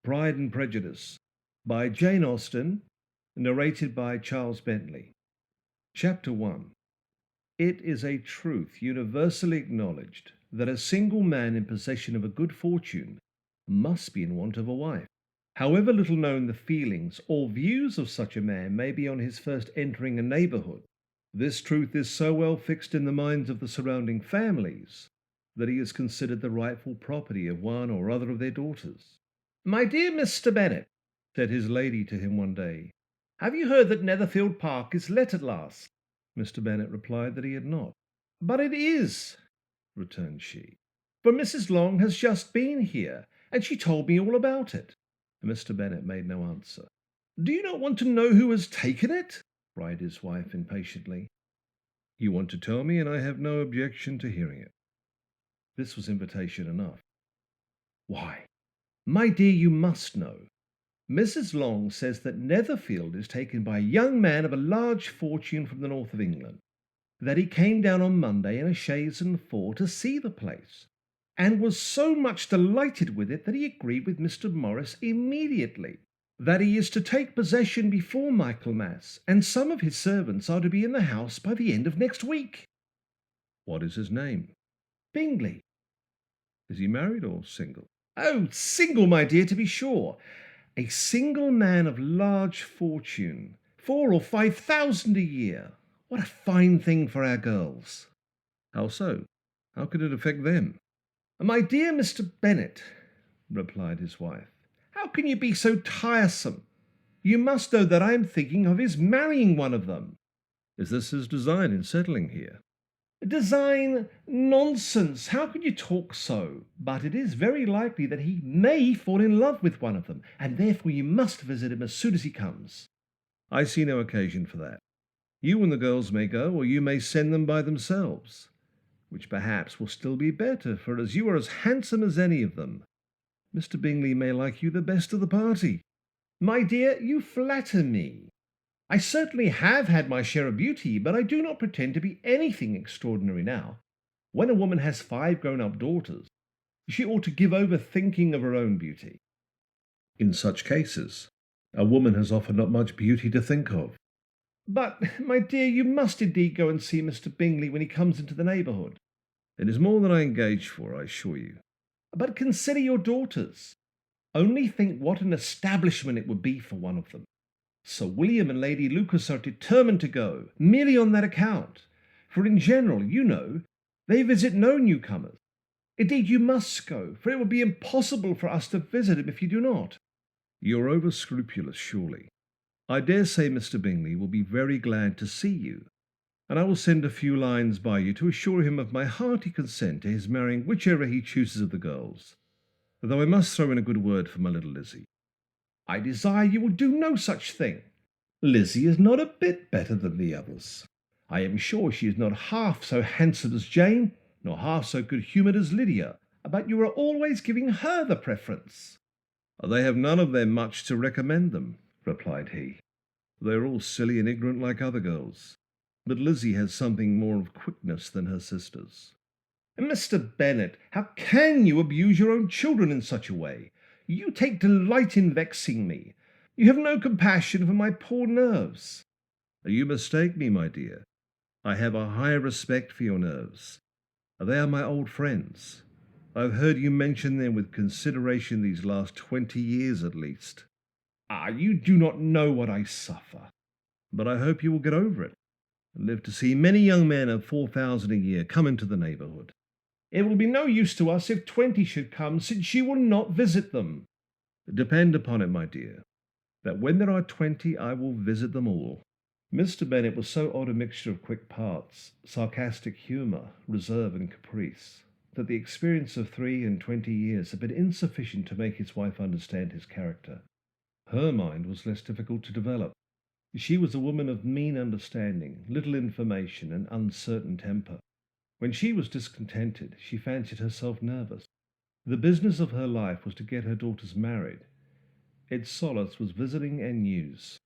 Pride and Prejudice by Jane Austen, narrated by Charles Bentley. Chapter 1. It is a truth universally acknowledged that a single man in possession of a good fortune must be in want of a wife. However little known the feelings or views of such a man may be on his first entering a neighbourhood, this truth is so well fixed in the minds of the surrounding families that he is considered the rightful property of one or other of their daughters. "My dear Mr. Bennet," said his lady to him one day, "have you heard that Netherfield Park is let at last?" Mr. Bennet replied that he had not. "But it is," returned she, "for Mrs. Long has just been here, and she told me all about it." Mr. Bennet made no answer. "Do you not want to know who has taken it?" cried his wife impatiently. "You want to tell me, and I have no objection to hearing it." This was invitation enough. "Why, my dear, you must know. Mrs. Long says that Netherfield is taken by a young man of a large fortune from the north of England, that he came down on Monday in a chaise and four to see the place, and was so much delighted with it that he agreed with Mr. Morris immediately, that he is to take possession before Michaelmas, and some of his servants are to be in the house by the end of next week." "What is his name?" "Bingley." "Is he married or single?" "Oh, single, my dear, to be sure. A single man of large fortune, 4 or 5 thousand a year. What a fine thing for our girls!" "How so? How could it affect them?" "My dear Mr. Bennet," replied his wife, "how can you be so tiresome? You must know that I am thinking of his marrying one of them." "Is this his design in settling here?" "Design? Nonsense! How can you talk so? But it is very likely that he may fall in love with one of them, and therefore you must visit him as soon as he comes." "I see no occasion for that. You and the girls may go, or you may send them by themselves, which perhaps will still be better, for as you are as handsome as any of them, Mr. Bingley may like you the best of the party." "My dear, you flatter me. I certainly have had my share of beauty, but I do not pretend to be anything extraordinary now. When a woman has 5 grown-up daughters, she ought to give over thinking of her own beauty." "In such cases, a woman has often not much beauty to think of." "But, my dear, you must indeed go and see Mr. Bingley when he comes into the neighbourhood." "It is more than I engage for, I assure you." "But consider your daughters. Only think what an establishment it would be for one of them. Sir William and Lady Lucas are determined to go, merely on that account, for in general, you know, they visit no newcomers. Indeed, you must go, for it would be impossible for us to visit him if you do not." "You're over scrupulous, surely. I dare say Mr. Bingley will be very glad to see you, and I will send a few lines by you to assure him of my hearty consent to his marrying whichever he chooses of the girls, though I must throw in a good word for my little Lizzie." "I desire you will do no such thing. Lizzie is not a bit better than the others. I am sure she is not half so handsome as Jane, nor half so good-humoured as Lydia, but you are always giving her the preference." "They have none of them much to recommend them," replied he. "They are all silly and ignorant like other girls, but Lizzie has something more of quickness than her sisters." "Mr. Bennet, how can you abuse your own children in such a way? You take delight in vexing me. You have no compassion for my poor nerves." "You mistake me, my dear. I have a high respect for your nerves. They are my old friends. I've heard you mention them with consideration these last 20 years at least." "Ah, you do not know what I suffer." "But I hope you will get over it, and live to see many young men of 4,000 a year come into the neighbourhood." "It will be no use to us if 20 should come, since you will not visit them." "Depend upon it, my dear, that when there are 20 I will visit them all." Mr. Bennet was so odd a mixture of quick parts, sarcastic humour, reserve, and caprice, that the experience of 23 years had been insufficient to make his wife understand his character. Her mind was less difficult to develop. She was a woman of mean understanding, little information, and uncertain temper. When she was discontented, she fancied herself nervous. The business of her life was to get her daughters married. Its solace was visiting and news.